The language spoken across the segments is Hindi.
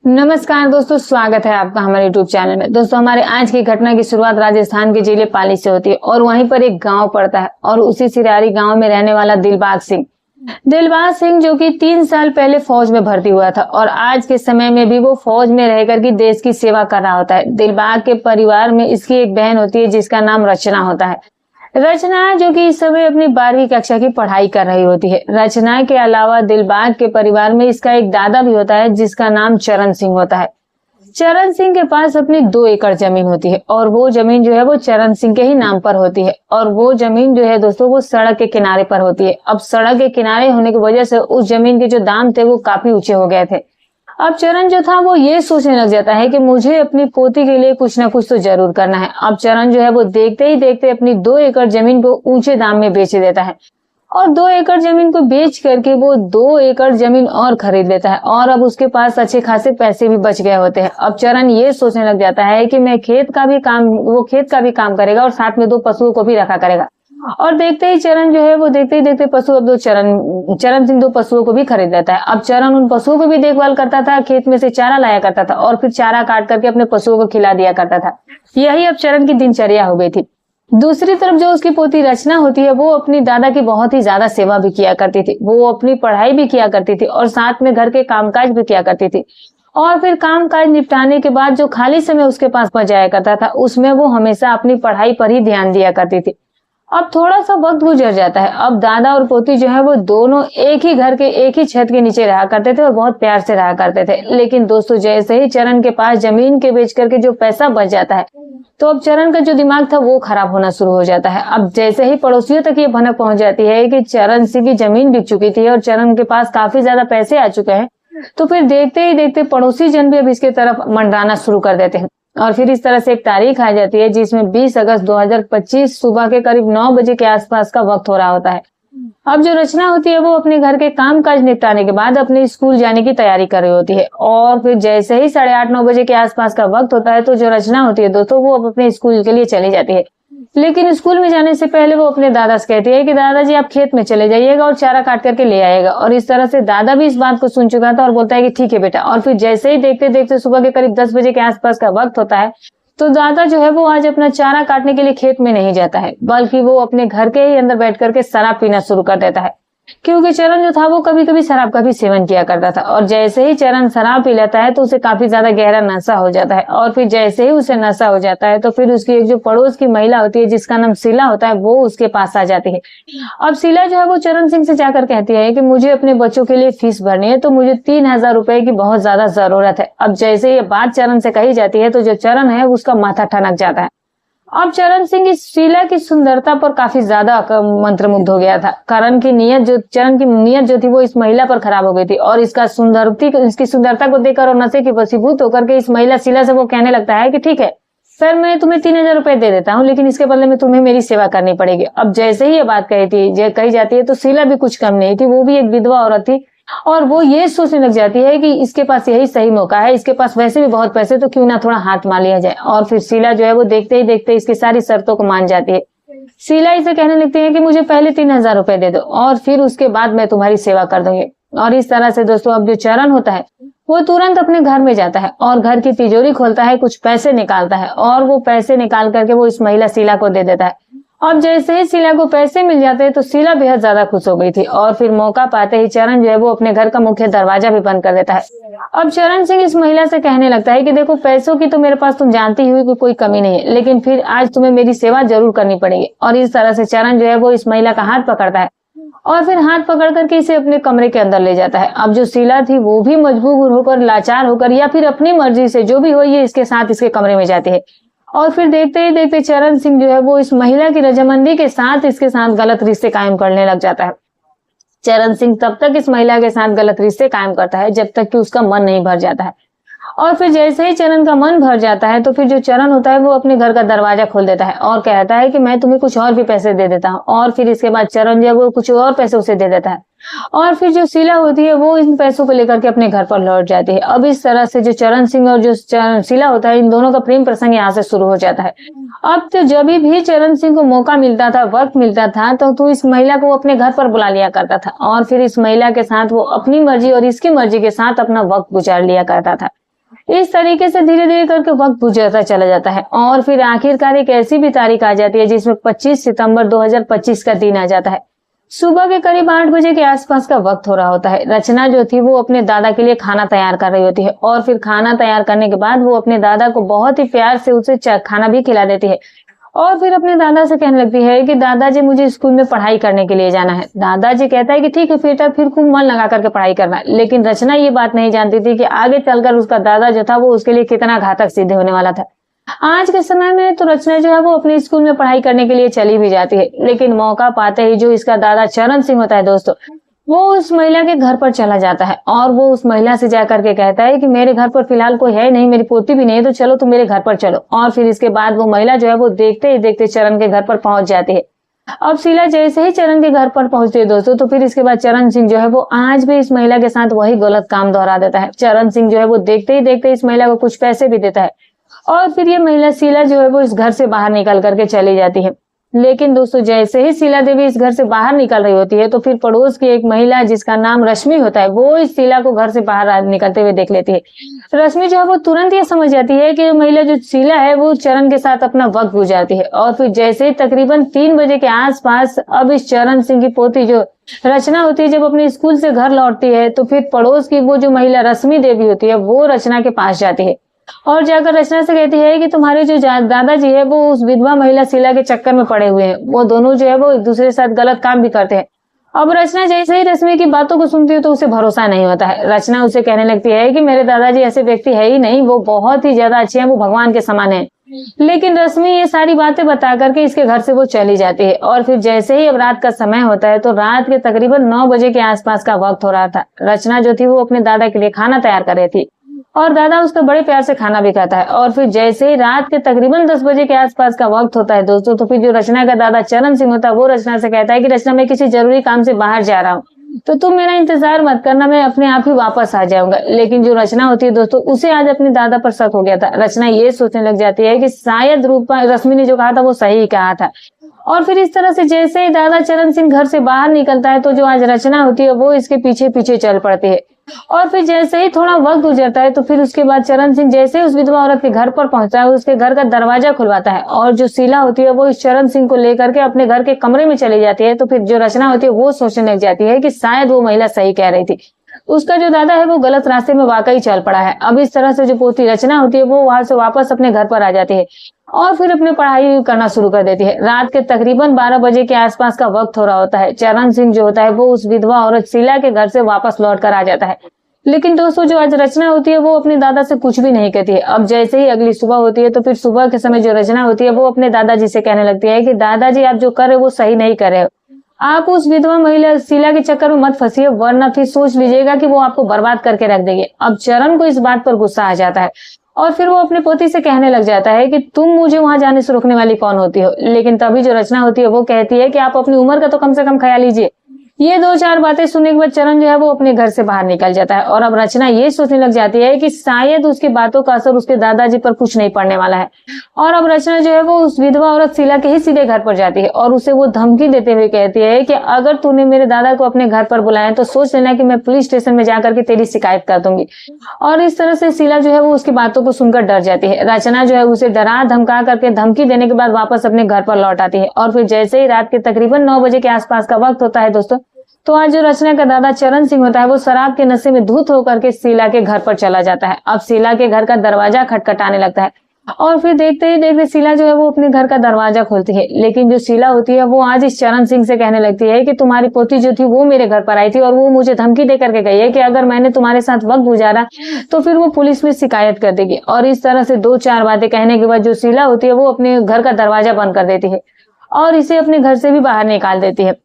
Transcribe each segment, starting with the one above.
नमस्कार दोस्तों, स्वागत है आपका हमारे यूट्यूब चैनल में। दोस्तों, हमारे आज की घटना की शुरुआत राजस्थान के जिले पाली से होती है और वहीं पर एक गांव पड़ता है और उसी सिरारी गांव में रहने वाला दिलबाग सिंह जो कि 3 साल पहले फौज में भर्ती हुआ था और आज के समय में भी वो फौज में रहकर के देश की सेवा कर रहा होता है। दिलबाग के परिवार में इसकी एक बहन होती है जिसका नाम रचना होता है। रचना जो कि इस समय अपनी 12वीं कक्षा की पढ़ाई कर रही होती है। रचना के अलावा दिलबाग के परिवार में इसका एक दादा भी होता है जिसका नाम चरण सिंह होता है। चरण सिंह के पास अपनी 2 एकड़ जमीन होती है और वो जमीन जो है वो चरण सिंह के ही नाम पर होती है और वो जमीन जो है दोस्तों वो सड़क के किनारे पर होती है। अब सड़क के किनारे होने की वजह से उस जमीन के जो दाम थे वो काफी ऊंचे हो गए थे। अब चरण जो था वो ये सोचने लग जाता है कि मुझे अपनी पोती के लिए कुछ ना कुछ तो जरूर करना है। अब चरण जो है वो देखते ही देखते अपनी 2 एकड़ जमीन को ऊंचे दाम में बेच देता है और 2 एकड़ जमीन को बेच करके वो 2 एकड़ जमीन और खरीद लेता है और अब उसके पास अच्छे खासे पैसे भी बच गए होते हैं। अब चरण ये सोचने लग जाता है कि मैं खेत का भी काम करेगा और साथ में 2 पशुओं को भी रखा करेगा। और देखते ही चरण जो है वो देखते ही देखते पशु अब चरण सिंह 2 पशुओं को भी खरीद लेता है। अब चरण उन पशुओं को भी देखभाल करता था, खेत में से चारा लाया करता था और फिर चारा काट करके अपने पशुओं को खिला दिया करता था। यही अब चरण की दिनचर्या हो गई थी। दूसरी तरफ जो उसकी पोती रचना होती है वो अपनी दादा की बहुत ही ज्यादा सेवा भी किया करती थी। वो अपनी पढ़ाई भी किया करती थी और साथ में घर के कामकाज भी किया करती थी और फिर कामकाज निपटाने के बाद जो खाली समय उसके पास बच जाया करता था उसमें वो हमेशा अपनी पढ़ाई पर ही ध्यान दिया करती थी। अब थोड़ा सा वक्त गुजर जाता है। अब दादा और पोती जो है वो दोनों एक ही घर के एक ही छत के नीचे रहा करते थे और बहुत प्यार से रहा करते थे। लेकिन दोस्तों, जैसे ही चरण के पास जमीन के बेच करके जो पैसा बच जाता है तो अब चरण का जो दिमाग था वो खराब होना शुरू हो जाता है। अब जैसे ही पड़ोसियों तक ये भनक पहुंच जाती है कि चरण सिंह की जमीन बिक चुकी थी और चरण के पास काफी ज्यादा पैसे आ चुके हैं, तो फिर देखते ही देखते पड़ोसी जन भी अब इसके तरफ मंडराना शुरू कर देते हैं और फिर इस तरह से एक तारीख आ जाती है जिसमें 20 अगस्त 2025 सुबह के करीब 9 बजे के आसपास का वक्त हो रहा होता है। अब जो रचना होती है वो अपने घर के काम काज निपटाने के बाद अपने स्कूल जाने की तैयारी कर रही होती है और फिर जैसे ही 8:30-9 बजे के आसपास का वक्त होता है तो जो रचना होती है दोस्तों वो अब अपने स्कूल के लिए चली जाती है। लेकिन स्कूल में जाने से पहले वो अपने दादा से कहती है कि दादाजी आप खेत में चले जाइएगा और चारा काट करके ले आएगा। और इस तरह से दादा भी इस बात को सुन चुका था और बोलता है कि ठीक है बेटा। और फिर जैसे ही देखते देखते सुबह के करीब 10 बजे के आसपास का वक्त होता है तो दादा जो है वो आज अपना चारा काटने के लिए खेत में नहीं जाता है बल्कि वो अपने घर के ही अंदर बैठ करके शराब पीना शुरू कर देता है, क्योंकि चरण जो था वो कभी कभी शराब का भी सेवन किया करता था। और जैसे ही चरण शराब पी लेता है तो उसे काफी ज्यादा गहरा नशा हो जाता है और फिर जैसे ही उसे नशा हो जाता है तो फिर उसकी एक जो पड़ोस की महिला होती है जिसका नाम शीला होता है वो उसके पास आ जाती है। अब शीला जो है वो चरण सिंह से जाकर कहती है कि मुझे अपने बच्चों के लिए फीस भरनी है तो मुझे 3000 रुपए की बहुत ज्यादा जरूरत है। अब जैसे ये बात चरण से कही जाती है तो जो चरण है उसका माथा ठनक जाता है। अब चरण सिंह इस शीला की सुंदरता पर काफी ज्यादा मंत्रमुग्ध हो गया था। चरण की नीयत जो थी वो इस महिला पर खराब हो गई थी और इसकी सुंदरता को देखकर और नशे की वशीभूत होकर के इस महिला शीला से वो कहने लगता है कि ठीक है सर, मैं तुम्हें 3000 रुपए दे देता हूँ, लेकिन इसके बदले में तुम्हें मेरी सेवा करनी पड़ेगी। अब जैसे ही ये बात कही जाती है तो शीला भी कुछ कम नहीं थी। वो भी एक विधवा औरत थी और वो ये सोचने लग जाती है कि इसके पास यही सही मौका है, इसके पास वैसे भी बहुत पैसे, तो क्यों ना थोड़ा हाथ मार लिया जाए। और फिर शीला जो है वो देखते ही देखते इसकी सारी शर्तों को मान जाती है। शीला इसे कहने लगती है कि मुझे पहले 3000 रुपए दे दो और फिर उसके बाद मैं तुम्हारी सेवा कर दूंगी। और इस तरह से दोस्तों अब जो चरण होता है वो तुरंत अपने घर में जाता है और घर की तिजोरी खोलता है, कुछ पैसे निकालता है और वो पैसे निकाल करके वो इस महिला शीला को दे देता है। अब जैसे ही शीला को पैसे मिल जाते हैं तो शीला बेहद ज्यादा खुश हो गई थी और फिर मौका पाते ही चरण जो है वो अपने घर का मुख्य दरवाजा भी बंद कर देता है। अब चरण सिंह इस महिला से कहने लगता है कि देखो, पैसों की तो मेरे पास तुम जानती हुई कि कोई कमी नहीं है, लेकिन फिर आज तुम्हें मेरी सेवा जरूर करनी पड़ेगी। और इस तरह से चरण जो है वो इस महिला का हाथ पकड़ता है और फिर हाथ पकड़ करके इसे अपने कमरे के अंदर ले जाता है। अब जो शीला थी वो भी मजबूर होकर, लाचार होकर या फिर अपनी मर्जी से जो भी हो ये इसके साथ इसके कमरे में जाती है। और फिर देखते ही देखते चरण सिंह जो है वो इस महिला की रजामंदी के साथ इसके साथ गलत रिश्ते कायम करने लग जाता है। चरण सिंह तब तक इस महिला के साथ गलत रिश्ते कायम करता है जब तक कि उसका मन नहीं भर जाता है। और फिर जैसे ही चरण का मन भर जाता है तो फिर जो चरण होता है वो अपने घर का दरवाजा खोल देता है और कहता है कि मैं तुम्हें कुछ और भी पैसे दे देता हूँ। और फिर इसके बाद चरण जो है वो कुछ और पैसे उसे दे देता है और फिर जो शीला होती है वो इन पैसों को लेकर के अपने घर पर लौट जाती है। अब इस तरह से जो चरण सिंह और जो शीला होता है इन दोनों का प्रेम प्रसंग यहाँ से शुरू हो जाता है। अब तो जब भी चरण सिंह को मौका मिलता था, वक्त मिलता था, तो इस महिला को अपने घर पर बुला लिया करता था और फिर इस महिला के साथ वो अपनी मर्जी और इसकी मर्जी के साथ अपना वक्त गुजार लिया करता था। इस तरीके से धीरे धीरे करके वक्त गुजरता चला जाता है और फिर आखिरकार एक ऐसी भी तारीख आ जाती है जिसमें 25 सितंबर 2025 का दिन आ जाता है। सुबह के करीब 8 बजे के आसपास का वक्त हो रहा होता है। रचना जो थी वो अपने दादा के लिए खाना तैयार कर रही होती है और फिर खाना तैयार करने के बाद वो अपने दादा को बहुत ही प्यार से उसे खाना भी खिला देती है और फिर अपने दादा से कहने लगती है कि दादाजी मुझे स्कूल में पढ़ाई करने के लिए जाना है। दादाजी कहता है कि ठीक है बेटा, फिर खूब मन लगा करके पढ़ाई करना। लेकिन रचना ये बात नहीं जानती थी कि आगे चलकर उसका दादा जो था वो उसके लिए कितना घातक सिद्ध होने वाला था। आज के समय में तो रचना जो है वो अपने स्कूल में पढ़ाई करने के लिए चली भी जाती है, लेकिन मौका पाते ही जो इसका दादा चरण सिंह होता है दोस्तों, वो उस महिला के घर पर चला जाता है और वो उस महिला से जाकर के कहता है कि मेरे घर पर फिलहाल कोई है नहीं, मेरी पोती भी नहीं है, तो चलो तुम मेरे घर पर चलो। और फिर इसके बाद वो महिला जो है वो देखते ही देखते चरण के घर पर पहुंच जाती है। अब शीला जैसे ही चरण के घर पर पहुंचती है दोस्तों, तो फिर इसके बाद चरण सिंह जो है वो आज भी इस महिला के साथ वही गलत काम दोहरा देता है। चरण सिंह जो है वो देखते ही देखते इस महिला को कुछ पैसे भी देता है और फिर ये महिला शीला जो है वो इस घर से बाहर निकल करके चली जाती है। लेकिन दोस्तों जैसे ही शीला देवी इस घर से बाहर निकल रही होती है तो फिर पड़ोस की एक महिला जिसका नाम रश्मि होता है वो इस शीला को घर से बाहर निकलते हुए देख लेती है। रश्मि जो है वो तुरंत ये समझ जाती है कि महिला जो शीला है वो चरण के साथ अपना वक्त गुजारती है और फिर जैसे ही तकरीबन 3 बजे के आसपास अब इस चरण सिंह की पोती जो रचना होती है जब अपने स्कूल से घर लौटती है तो फिर पड़ोस की वो जो महिला रश्मि देवी होती है वो रचना के पास जाती है और जाकर रचना से कहती है कि तुम्हारे जो दादाजी है वो उस विधवा महिला शीला के चक्कर में पड़े हुए हैं, वो दोनों जो है वो एक दूसरे के साथ गलत काम भी करते हैं। अब रचना जैसे ही रश्मि की बातों को सुनती है तो उसे भरोसा नहीं होता है। रचना उसे कहने लगती है कि मेरे दादाजी ऐसे व्यक्ति है ही नहीं, वो बहुत ही ज्यादा अच्छे हैं, वो भगवान के समान है। लेकिन रश्मि ये सारी बातें बता करके इसके घर से वो चली जाती है और फिर जैसे ही अब रात का समय होता है तो रात के तकरीबन 9 बजे के आसपास का वक्त हो रहा था। रचना जो थी वो अपने दादा के लिए खाना तैयार कर रही थी और दादा उसका बड़े प्यार से खाना भी खाता है और फिर जैसे ही रात के तकरीबन 10 बजे के आसपास का वक्त होता है दोस्तों, तो फिर जो रचना का दादा चरण सिंह होता है वो रचना से कहता है कि रचना मैं किसी जरूरी काम से बाहर जा रहा हूँ, तो तुम मेरा इंतजार मत करना, मैं अपने आप ही वापस आ जाऊंगा। लेकिन जो रचना होती है दोस्तों उसे आज अपने दादा पर शक हो गया था। रचना ये सोचने लग जाती है कि शायद रश्मि ने जो कहा था वो सही कहा था और फिर इस तरह से जैसे ही दादा चरण सिंह घर से बाहर निकलता है तो जो आज रचना होती है वो इसके पीछे पीछे चल पड़ती है और फिर जैसे ही थोड़ा वक्त गुजरता है तो फिर उसके बाद चरण सिंह जैसे ही उस विधवा औरत के घर पर पहुंचता है उसके घर का दरवाजा खुलवाता है और जो शीला होती है वो इस चरण सिंह को लेकर के अपने घर के कमरे में चली जाती है। तो फिर जो रचना होती है वो सोचने लग जाती है कि शायद वो महिला सही कह रही थी, उसका जो दादा है वो गलत रास्ते में वाकई चल पड़ा है। अब इस तरह से जो पोती रचना होती है वो वहां से वापस अपने घर पर आ जाती है और फिर अपनी पढ़ाई करना शुरू कर देती है। रात के तकरीबन 12 बजे के आसपास का वक्त हो रहा होता है। चरण सिंह जो होता है वो उस विधवा औरत शीला के घर से वापस लौट कर आ जाता है। लेकिन दोस्तों जो आज रचना होती है वो अपने दादा से कुछ भी नहीं कहती है। अब जैसे ही अगली सुबह होती है तो फिर सुबह के समय जो रचना होती है वो अपने दादाजी से कहने लगती है कि दादाजी आप जो कर रहे हो वो सही नहीं कर रहे हो, आप उस विधवा महिला शीला के चक्कर में मत फंसिए वरना फिर सोच लीजिएगा कि वो आपको बर्बाद करके रख देगी। अब चरण को इस बात पर गुस्सा आ जाता है और फिर वो अपने पोती से कहने लग जाता है कि तुम मुझे वहां जाने से रोकने वाली कौन होती हो। लेकिन तभी जो रचना होती है वो कहती है कि आप अपनी उम्र का तो कम से कम ख्याल लीजिए। ये 2-4 बातें सुनने के बाद चरण जो है वो अपने घर से बाहर निकल जाता है और अब रचना ये सोचने लग जाती है कि शायद उसकी बातों का असर उसके दादाजी पर कुछ नहीं पड़ने वाला है और अब रचना जो है वो उस विधवा औरत शीला के ही सीधे घर पर जाती है और उसे वो धमकी देते हुए कहती है कि अगर तूने मेरे दादा को अपने घर पर बुलाया तो सोच लेना कि मैं पुलिस स्टेशन में जाकर के तेरी शिकायत कर दूंगी। और इस तरह से शीला जो है वो उसकी बातों को सुनकर डर जाती है। रचना जो है उसे डरा धमका करके धमकी देने के बाद वापस अपने घर पर लौट आती है और फिर जैसे ही रात के तकरीबन 9 बजे के आसपास का वक्त होता है दोस्तों, तो आज जो रचना का दादा चरण सिंह होता है वो शराब के नशे में धुत होकर के शीला के घर पर चला जाता है। अब शीला के घर का दरवाजा खटखटाने लगता है और फिर देखते ही देखते शीला जो है वो अपने घर का दरवाजा खोलती है। लेकिन जो शीला होती है वो आज इस चरण सिंह से कहने लगती है कि तुम्हारी पोती जो थी वो मेरे घर पर आई थी और वो मुझे धमकी दे करके गई है कि अगर मैंने तुम्हारे साथ वक्त गुजारा तो फिर वो पुलिस में शिकायत कर देगी। और इस तरह से 2-4 बातें कहने के बाद जो शीला होती है वो अपने घर का दरवाजा बंद कर देती है और इसे अपने घर से भी बाहर निकाल देती है।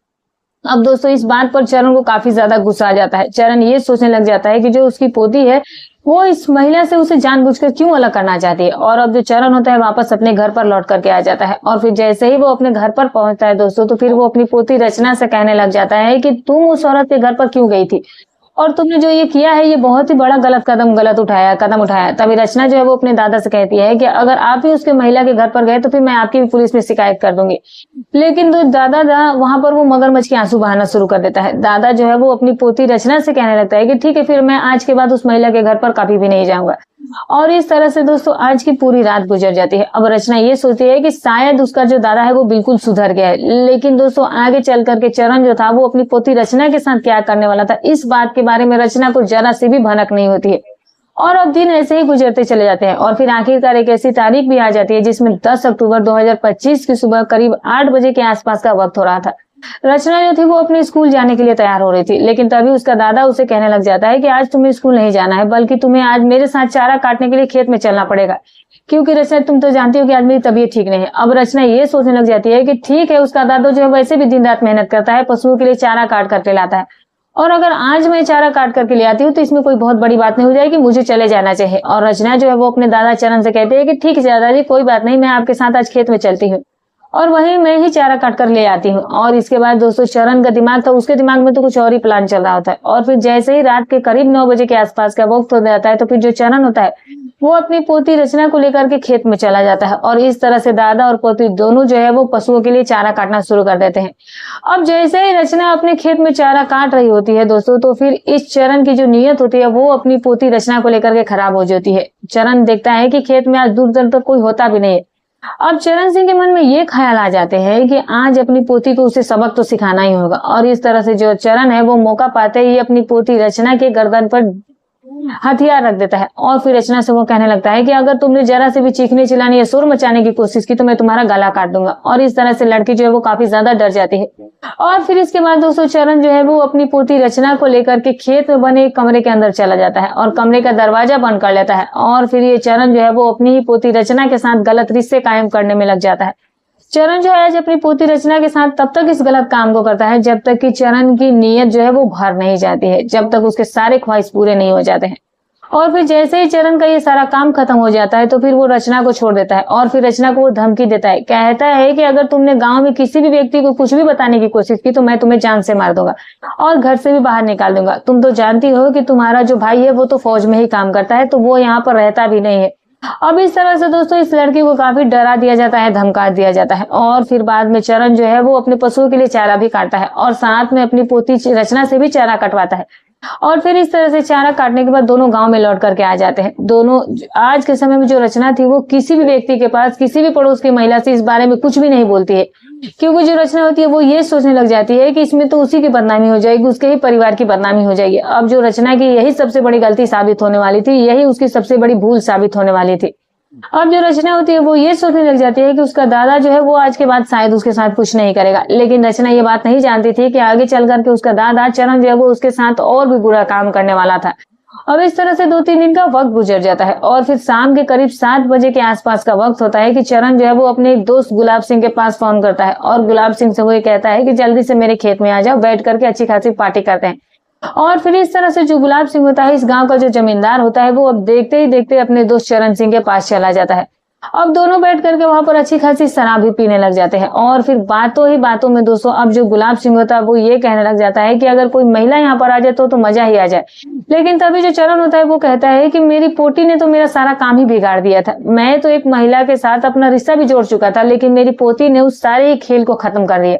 अब दोस्तों इस बात पर चरण को काफी ज्यादा गुस्सा आ जाता है। चरण ये सोचने लग जाता है कि जो उसकी पोती है वो इस महिला से उसे जानबूझकर क्यों अलग करना चाहती है। और अब जो चरण होता है वापस अपने घर पर लौट करके आ जाता है और फिर जैसे ही वो अपने घर पर पहुंचता है दोस्तों, तो फिर वो अपनी पोती रचना से कहने लग जाता है कि तुम उस औरत के घर पर क्यों गई थी और तुमने जो ये किया है ये बहुत ही बड़ा कदम उठाया। तभी रचना जो है वो अपने दादा से कहती है कि अगर आप ही उसके महिला के घर पर गए तो फिर मैं आपकी भी पुलिस में शिकायत कर दूंगी। लेकिन तो दादा वहां पर वो मगरमच्छ के आंसू बहाना शुरू कर देता है। दादा जो है वो अपनी पोती रचना से कहने लगता है कि ठीक है फिर मैं आज के बाद उस महिला के घर पर कभी भी नहीं जाऊंगा। और इस तरह से दोस्तों आज की पूरी रात गुजर जाती है। अब रचना ये सोचती है कि शायद उसका जो दादा है वो बिल्कुल सुधर गया है, लेकिन दोस्तों आगे चल करके चरण जो था वो अपनी पोती रचना के साथ क्या करने वाला था, इस बात के बारे में रचना को जरा सी भी भनक नहीं होती है। और अब दिन ऐसे ही गुजरते चले जाते हैं और फिर आखिरकार एक ऐसी तारीख भी आ जाती है जिसमें 10 अक्टूबर 2025 की सुबह करीब 8 बजे के आसपास का वक्त हो रहा था। रचना जो थी वो अपने स्कूल जाने के लिए तैयार हो रही थी, लेकिन तभी उसका दादा उसे कहने लग जाता है कि आज तुम्हें स्कूल नहीं जाना है, बल्कि तुम्हें आज मेरे साथ चारा काटने के लिए खेत में चलना पड़ेगा, क्योंकि रचना तुम तो जानती हो कि आज मेरी तबीयत ठीक नहीं है। अब रचना ये सोचने लग जाती है कि ठीक है, उसका दादा जो है वैसे भी दिन रात मेहनत करता है, पशुओं के लिए चारा काट करके लाता है, और अगर आज मैं चारा काट करके ले आती हूँ तो इसमें कोई बहुत बड़ी बात नहीं हो जाएगी, मुझे चले जाना चाहिए। और रचना जो है वो अपने दादा चरण से कहते हैं कि ठीक है दादाजी, कोई बात नहीं, मैं आपके साथ आज खेत में चलती हूँ और वहीं मैं ही चारा काट कर ले आती हूँ। और इसके बाद दोस्तों चरण का दिमाग था, उसके दिमाग में तो कुछ और ही प्लान चल रहा होता है। और फिर जैसे ही रात के करीब 9 बजे के आसपास का वक्त हो जाता है तो फिर जो चरण होता है वो अपनी पोती रचना को लेकर के खेत में चला जाता है और इस तरह से दादा और पोती दोनों जो है वो पशुओं के लिए चारा काटना शुरू कर देते हैं। अब जैसे ही रचना अपने खेत में चारा काट रही होती है दोस्तों, तो फिर इस चरण की जो नीयत होती है वो अपनी पोती रचना को लेकर के खराब हो जाती है। चरण देखता है कि खेत में आज दूर दूर तक कोई होता भी नहीं है। अब चरण सिंह के मन में ये ख्याल आ जाते हैं कि आज अपनी पोती को उसे सबक तो सिखाना ही होगा, और इस तरह से जो चरण है वो मौका पाते ही अपनी पोती रचना के गर्दन पर हथियार रख देता है और फिर रचना से वो कहने लगता है कि अगर तुमने जरा से भी चीखने चिल्लाने या शोर मचाने की कोशिश की तो मैं तुम्हारा गला काट दूंगा। और इस तरह से लड़की जो है वो काफी ज्यादा डर जाती है। और फिर इसके बाद दोस्तों चरण जो है वो अपनी पोती रचना को लेकर के खेत में बने एक कमरे के अंदर चला जाता है और कमरे का दरवाजा बंद कर लेता है। और फिर ये चरण जो है वो अपनी ही पोती रचना के साथ गलत रिश्ते कायम करने में लग जाता है। चरण जो है आज अपनी पोती रचना के साथ तब तक इस गलत काम को करता है जब तक कि चरण की नीयत जो है वो भर नहीं जाती है, जब तक उसके सारे ख्वाहिश पूरे नहीं हो जाते हैं। और फिर जैसे ही चरण का ये सारा काम खत्म हो जाता है तो फिर वो रचना को छोड़ देता है और फिर रचना को वो धमकी देता है, कहता है कि अगर तुमने गांव में किसी भी व्यक्ति को कुछ भी बताने की कोशिश की तो मैं तुम्हें जान से मार दूंगा और घर से भी बाहर निकाल दूंगा। तुम तो जानती हो कि तुम्हारा जो भाई है वो तो फौज में ही काम करता है, तो वो यहाँ पर रहता भी नहीं है। अब इस तरह से दोस्तों इस लड़की को काफी डरा दिया जाता है, धमका दिया जाता है। और फिर बाद में चरण जो है वो अपने पशुओं के लिए चारा भी काटता है और साथ में अपनी पोती रचना से भी चारा कटवाता है। और फिर इस तरह से चारा काटने के बाद दोनों गांव में लौट करके आ जाते हैं। दोनों आज के समय में जो रचना थी वो किसी भी व्यक्ति के पास, किसी भी पड़ोस की महिला से इस बारे में कुछ भी नहीं बोलती है, क्योंकि जो रचना होती है वो ये सोचने लग जाती है कि इसमें तो उसी की बदनामी हो जाएगी, उसके ही परिवार की बदनामी हो जाएगी। अब जो रचना की यही सबसे बड़ी गलती साबित होने वाली थी, यही उसकी सबसे बड़ी भूल साबित होने वाली थी। अब जो रचना होती है वो ये सोचने लग जाती है कि उसका दादा जो है वो आज के बाद शायद उसके साथ कुछ नहीं करेगा, लेकिन रचना ये बात नहीं जानती थी कि आगे चल करके उसका दादा चरण जो है वो उसके साथ और भी बुरा काम करने वाला था। अब इस तरह से 2-3 दिन का वक्त गुजर जाता है और फिर शाम के करीब 7 बजे के आसपास का वक्त होता है कि चरण जो है वो अपने एक दोस्त गुलाब सिंह के पास फोन करता है और गुलाब सिंह से वो ये कहता है कि जल्दी से मेरे खेत में आ जाओ, बैठ करके अच्छी खासी पार्टी करते हैं। और फिर इस तरह से जो गुलाब सिंह होता है, इस गांव का जो जमींदार होता है, वो अब देखते ही देखते अपने दोस्त चरण सिंह के पास चला जाता है। अब दोनों बैठ करके वहां पर अच्छी खासी शराब भी पीने लग जाते हैं और फिर बातों ही बातों में दोस्तों अब जो गुलाब सिंह होता है वो ये कहने लग जाता है कि अगर कोई महिला यहाँ पर आ जाए तो मजा ही आ जाए। लेकिन तभी जो चरण होता है वो कहता है कि मेरी पोती ने तो मेरा सारा काम ही बिगाड़ दिया था, मैं तो एक महिला के साथ अपना रिश्ता भी जोड़ चुका था, लेकिन मेरी पोती ने उस सारे खेल को खत्म कर दिया।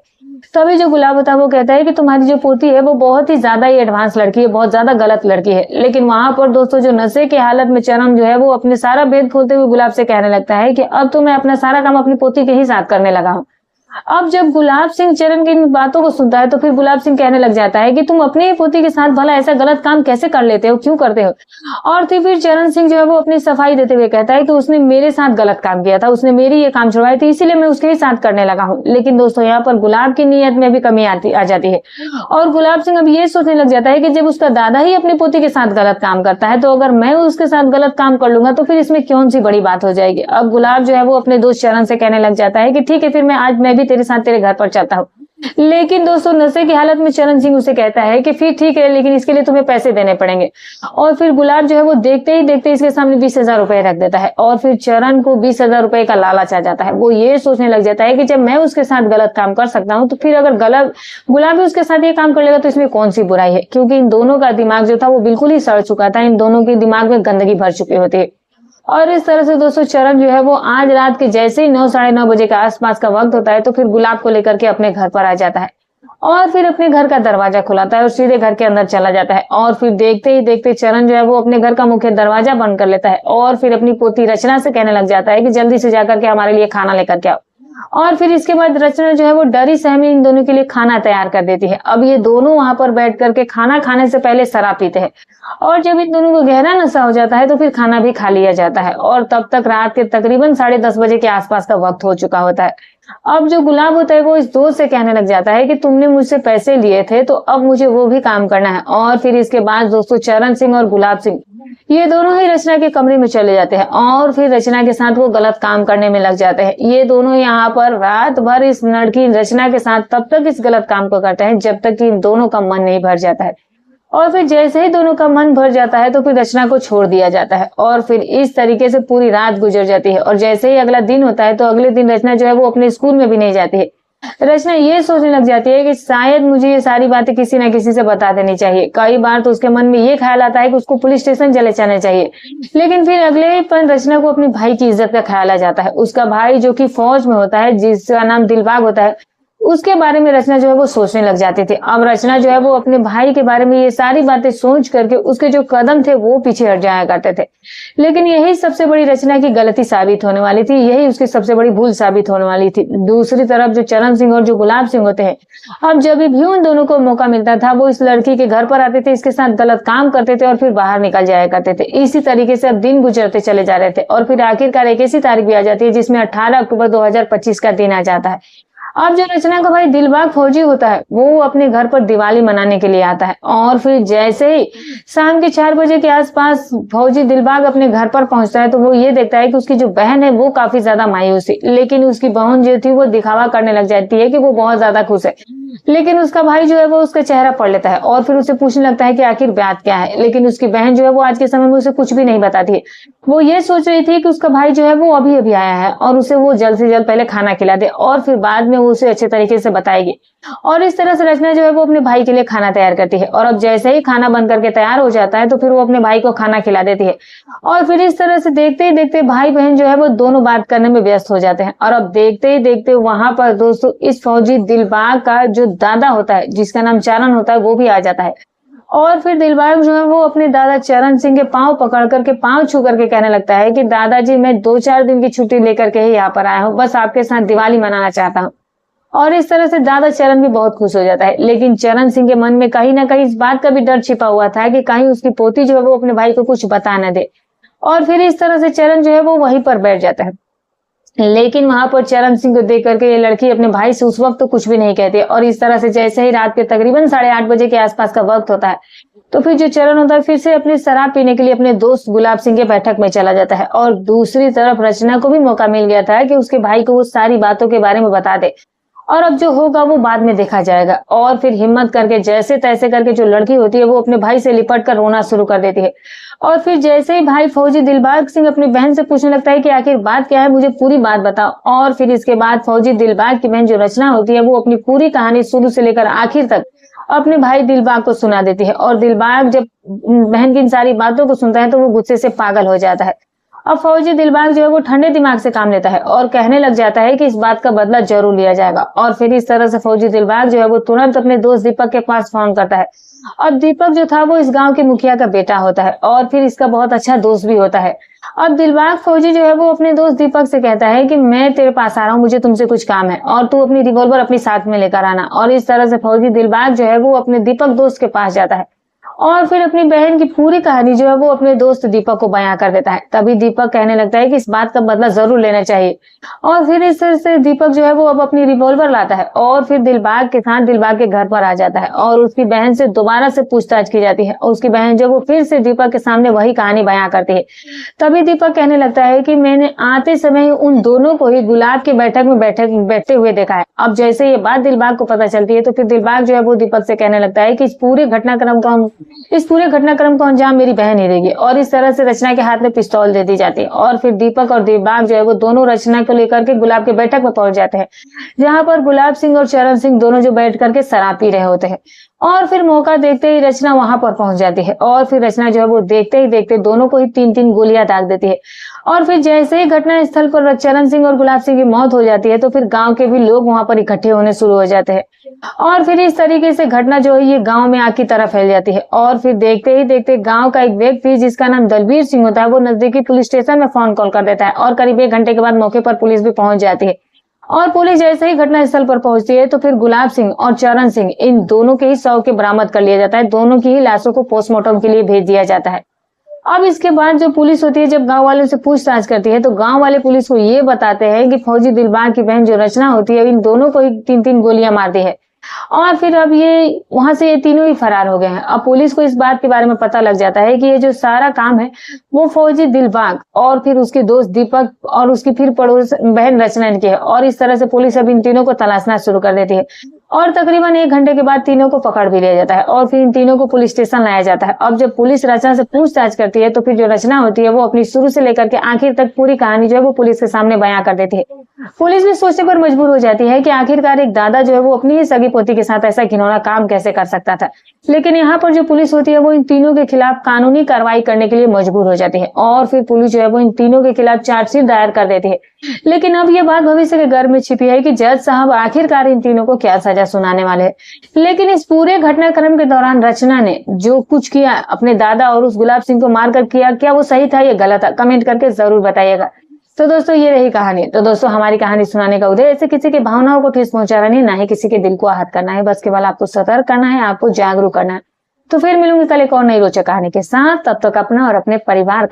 तभी जो गुलाब होता है वो कहता है कि तुम्हारी जो पोती है वो बहुत ही ज्यादा ही एडवांस लड़की है, बहुत ज्यादा गलत लड़की है। लेकिन वहां पर दोस्तों जो नशे की हालत में चरण जो है वो अपने सारा भेद खोलते हुए गुलाब से कहने लगता है कि अब तो मैं अपना सारा काम अपनी पोती के ही साथ करने लगा हूँ। अब जब गुलाब सिंह चरण की इन बातों को सुनता है तो फिर गुलाब सिंह कहने लग जाता है कि तुम अपने ही पोती के साथ भला ऐसा गलत काम कैसे कर लेते हो, क्यों करते हो। और फिर चरण सिंह जो है वो अपनी सफाई देते हुए कहता है कि उसने मेरे साथ गलत काम किया था, उसने मेरी ये काम छुड़वाए थे, इसीलिए मैं उसके ही साथ करने लगा हूँ। लेकिन दोस्तों यहाँ पर गुलाब की नीयत में भी कमी आ जाती है और गुलाब सिंह अब ये सोचने लग जाता है कि जब उसका दादा ही अपनी पोती के साथ गलत काम करता है तो अगर मैं उसके साथ गलत काम कर लूंगा तो फिर इसमें कौन सी बड़ी बात हो जाएगी। अब गुलाब जो है वो अपने दोस्त चरण से कहने लग जाता है कि ठीक है, फिर मैं आज मैं भी तेरे साथ तेरे घर पर चाहता हूँ। लेकिन दोस्तों नशे की हालत में चरण सिंह उसे कहता है कि फिर ठीक है, लेकिन इसके लिए तुम्हें पैसे देने पड़ेंगे। और फिर गुलाब जो है वो देखते ही देखते इसके सामने 20,000 रुपए रख देता है और फिर चरण को 20,000 रुपए का लालच आ जाता है। वो ये सोचने लग जाता है कि जब मैं उसके साथ गलत काम कर सकता हूँ तो फिर अगर गुलाब भी उसके साथ ये काम कर लेगा तो इसमें कौन सी बुराई है, क्योंकि इन दोनों का दिमाग जो था वो बिल्कुल ही सड़ चुका था, इन दोनों के दिमाग में गंदगी भर चुकी होती है। और इस तरह से दोस्तों चरण जो है वो आज रात के जैसे ही 9-9:30 बजे के आसपास का वक्त होता है तो फिर गुलाब को लेकर के अपने घर पर आ जाता है और फिर अपने घर का दरवाजा खुलाता है और सीधे घर के अंदर चला जाता है। और फिर देखते ही देखते चरण जो है वो अपने घर का मुख्य दरवाजा बंद कर लेता है और फिर अपनी पोती रचना से कहने लग जाता है कि जल्दी से जाकर के हमारे लिए खाना लेकर के आओ। और फिर इसके बाद रचना जो है वो डरी सहमी इन दोनों के लिए खाना तैयार कर देती है। अब ये दोनों वहां पर बैठ करके खाना खाने से पहले शराब पीते हैं और जब इन दोनों को गहरा नशा हो जाता है तो फिर खाना भी खा लिया जाता है और तब तक रात के तकरीबन 10:30 बजे के आसपास का वक्त हो चुका होता है। अब जो गुलाब होता है वो इस दोस्त से कहने लग जाता है कि तुमने मुझसे पैसे लिए थे तो अब मुझे वो भी काम करना है। और फिर इसके बाद दोस्तों चरण सिंह और गुलाब सिंह ये दोनों ही रचना के कमरे में चले जाते हैं और फिर रचना के साथ वो गलत काम करने में लग जाते हैं। ये दोनों यहाँ पर रात भर इस लड़की रचना के साथ तब तक इस गलत काम को करते हैं जब तक कि इन दोनों का मन नहीं भर जाता है। और फिर जैसे ही दोनों का मन भर जाता है तो फिर रचना को छोड़ दिया जाता है और फिर इस तरीके से पूरी रात गुजर जाती है। और जैसे ही अगला दिन होता है तो अगले दिन रचना जो है वो अपने स्कूल में भी नहीं जाती है। रचना ये सोचने लग जाती है कि शायद मुझे ये सारी बातें किसी न किसी से बता देनी चाहिए। कई बार तो उसके मन में ये ख्याल आता है कि उसको पुलिस स्टेशन चले जाना चाहिए, लेकिन फिर अगले ही पल रचना को अपने भाई की इज्जत का ख्याल आ जाता है। उसका भाई जो कि फौज में होता है, जिसका नाम दिलबाग होता है, उसके बारे में रचना जो है वो सोचने लग जाती थी। अब रचना जो है वो अपने भाई के बारे में ये सारी बातें सोच करके उसके जो कदम थे वो पीछे हट जाया करते थे, लेकिन यही सबसे बड़ी रचना की गलती साबित होने वाली थी, यही उसकी सबसे बड़ी भूल साबित होने वाली थी। दूसरी तरफ जो चरण सिंह और जो गुलाब सिंह होते हैं, अब जब भी उन दोनों को मौका मिलता था वो इस लड़की के घर पर आते थे, इसके साथ गलत काम करते थे और फिर बाहर निकल जाया करते थे। इसी तरीके से अब दिन गुजरते चले जा रहे थे और फिर आखिरकार एक ऐसी तारीख भी आ जाती है जिसमें 18 अक्टूबर 2025 का दिन आ जाता है। अब जो रचना का भाई दिलबाग फौजी होता है वो अपने घर पर दिवाली मनाने के लिए आता है और फिर जैसे ही शाम के 4 बजे के आसपास फौजी दिलबाग अपने घर पर पहुंचता है तो वो ये देखता है कि उसकी जो बहन है वो काफी ज्यादा मायूस थी, लेकिन उसकी बहन जो थी वो दिखावा करने लग जाती है कि वो बहुत ज्यादा खुश है। लेकिन उसका भाई जो है वो उसका चेहरा पढ़ लेता है और फिर उसे पूछने लगता है कि आखिर बात क्या है, लेकिन उसकी बहन जो है वो आज के समय में उसे कुछ भी नहीं बताती है। वो ये सोच रही थी कि उसका भाई जो है वो अभी अभी आया है और उसे वो जल्द से जल्द पहले खाना खिला दे और फिर बाद में वो उसे अच्छे तरीके से बताएगी। और इस तरह से रचना जो है वो अपने भाई के लिए खाना तैयार करती है और अब जैसे ही खाना बन करके तैयार हो जाता है तो फिर वो अपने भाई को खाना खिला देती है और फिर इस तरह से देखते ही देखते भाई बहन जो है वो दोनों बात करने में व्यस्त हो जाते हैं। और अब देखते ही देखते वहां पर दोस्तों इस फौजी दिलबाग का जो दादा होता है, जिसका नाम चरण होता है, वो भी आ जाता है और फिर दिलबाग जो है वो अपने दादा चरण सिंह के पांव पकड़ करके, पांव छू करके कहने लगता है कि दादाजी मैं 2-4 दिन की छुट्टी लेकर के ही यहाँ पर आया हूँ, बस आपके साथ दिवाली मनाना चाहता हूँ। और इस तरह से दादा चरण भी बहुत खुश हो जाता है, लेकिन चरण सिंह के मन में कहीं ना कहीं इस बात का भी डर छिपा हुआ था कि कहीं उसकी पोती जो है वो अपने भाई को कुछ बता न दे। और फिर इस तरह से चरण जो है वो वहीं पर बैठ जाता है, लेकिन वहां पर चरण सिंह को देख करके ये लड़की अपने भाई से उस वक्त तो कुछ भी नहीं कहती। और इस तरह से जैसे ही रात के तकरीबन 8:30 बजे के आसपास का वक्त होता है तो फिर जो चरण होता है फिर से अपनी शराब पीने के लिए अपने दोस्त गुलाब सिंह के बैठक में चला जाता है। और दूसरी तरफ रचना को भी मौका मिल गया था कि उसके भाई को वो सारी बातों के बारे में बता दे और अब जो होगा वो बाद में देखा जाएगा। और फिर हिम्मत करके जैसे तैसे करके जो लड़की होती है वो अपने भाई से लिपट कर रोना शुरू कर देती है। और फिर जैसे ही भाई फौजी दिलबाग सिंह अपनी बहन से पूछने लगता है कि आखिर बात क्या है, मुझे पूरी बात बताओ। और फिर इसके बाद फौजी दिलबाग की बहन जो रचना होती है वो अपनी पूरी कहानी शुरू से लेकर आखिर तक अपने भाई दिलबाग को सुना देती है। और दिलबाग जब बहन की इन सारी बातों को सुनता है तो वो गुस्से से पागल हो जाता है। अब फौजी दिलबाग जो है वो ठंडे दिमाग से काम लेता है और कहने लग जाता है कि इस बात का बदला जरूर लिया जाएगा। और फिर इस तरह से फौजी दिलबाग जो है वो तुरंत अपने दोस्त दीपक के पास फोन करता है। और दीपक जो था वो इस गांव के मुखिया का बेटा होता है और फिर इसका बहुत अच्छा दोस्त भी होता है। अब दिलबाग फौजी जो है वो अपने दोस्त दीपक से कहता है कि मैं तेरे पास आ रहा हूँ, मुझे तुमसे कुछ काम है और तू अपनी रिवॉल्वर अपनी साथ में लेकर आना। और इस तरह से फौजी दिलबाग जो है वो अपने दीपक दोस्त के पास जाता है और फिर अपनी बहन की पूरी कहानी जो है वो अपने दोस्त दीपक को बयां कर देता है। तभी दीपक कहने लगता है कि इस बात का बदला जरूर लेना चाहिए। और फिर इस तरह से दीपक जो है वो अब अपनी रिवॉल्वर लाता है और फिर दिलबाग के साथ दिलबाग के घर पर आ जाता है और उसकी बहन से दोबारा से पूछताछ की जाती है और उसकी बहन जो वो फिर से दीपक के सामने वही कहानी बयां करती है। तभी दीपक कहने लगता है कि मैंने आते समय उन दोनों को ही गुलाब की बैठक में बैठते हुए देखा है। अब जैसे ये बात दिलबाग को पता चलती है तो फिर दिलबाग जो है वो दीपक से कहने लगता है कि इस पूरे घटनाक्रम को अंजाम मेरी बहन ही देगी। और इस तरह से रचना के हाथ में पिस्तौल दे दी जाती है और फिर दीपक और दिलबाग जो है वो दोनों रचना को लेकर के गुलाब के बैठक में पहुंच जाते हैं, जहां पर गुलाब सिंह और चरण सिंह दोनों जो बैठ करके शराब पी रहे होते हैं। और फिर मौका देखते ही रचना वहां पर पहुंच जाती है और फिर रचना जो है वो देखते ही देखते दोनों को ही 3-3 गोलियां दाग देती है। और फिर जैसे ही घटना स्थल पर चरण सिंह और गुलाब सिंह की मौत हो जाती है तो फिर गांव के भी लोग वहां पर इकट्ठे होने शुरू हो जाते हैं और फिर इस तरीके से घटना जो है ये गांव में आग की तरह फैल जाती है। और फिर देखते ही देखते गांव का एक व्यक्ति जिसका नाम दलबीर सिंह होता है वो नजदीकी पुलिस स्टेशन में फोन कॉल कर देता है और करीब 1 घंटे के बाद मौके पर पुलिस भी पहुंच जाती है। और पुलिस जैसे ही घटना स्थल पर पहुंचती है तो फिर गुलाब सिंह और चरण सिंह इन दोनों के ही शव के बरामद कर लिया जाता है। दोनों की ही लाशों को पोस्टमार्टम के लिए भेज दिया जाता है। अब इसके बाद जो पुलिस होती है जब गांव वालों से पूछताछ करती है तो गांव वाले पुलिस को ये बताते हैं कि फौजी दिलबाग की बहन जो रचना होती है इन दोनों को ही 3-3 गोलियां मार दी है और फिर अब ये वहां से ये तीनों ही फरार हो गए हैं। अब पुलिस को इस बात के बारे में पता लग जाता है कि ये जो सारा काम है वो फौजी दिलबाग और फिर उसके दोस्त दीपक और उसकी फिर पड़ोस बहन रचना की है। और इस तरह से पुलिस अब इन तीनों को तलाशना शुरू कर देती है और तकरीबन 1 घंटे के बाद तीनों को पकड़ भी लिया जाता है और फिर इन तीनों को पुलिस स्टेशन लाया जाता है। अब जब पुलिस रचना से पूछताछ करती है तो फिर जो रचना होती है वो अपनी शुरू से लेकर के आखिर तक पूरी कहानी जो है वो पुलिस के सामने बयां कर देती है। पुलिस भी सोचने पर मजबूर हो जाती है कि आखिरकार एक दादा जो है वो अपनी ही सगी पोती के साथ ऐसा घिनौना काम कैसे कर सकता था। लेकिन यहाँ पर जो पुलिस होती है वो इन तीनों के खिलाफ कानूनी कार्रवाई करने के लिए मजबूर हो जाती है और फिर पुलिस जो है वो इन तीनों के खिलाफ चार्जशीट दायर कर देती है। लेकिन अब ये बात भविष्य के गर्भ में छिपी है कि जज साहब आखिरकार इन तीनों को क्या सजा सुनाने वाले हैं। लेकिन इस पूरे घटनाक्रम के दौरान रचना ने जो कुछ किया अपने दादा और उस गुलाब सिंह को मारकर किया, क्या वो सही था या गलत था, कमेंट करके जरूर बताइएगा। तो दोस्तों ये रही कहानी। तो दोस्तों हमारी कहानी सुनाने का उद्देश्य ऐसे किसी की भावनाओं को ठेस पहुंचाना नहीं, ना ही किसी के दिल को आहत करना है, बस केवल आपको सतर्क करना है, आपको जागरूक करना है। तो फिर मिलूंगी कल एक और नई रोचक कहानी के साथ। तब तक अपना और अपने परिवार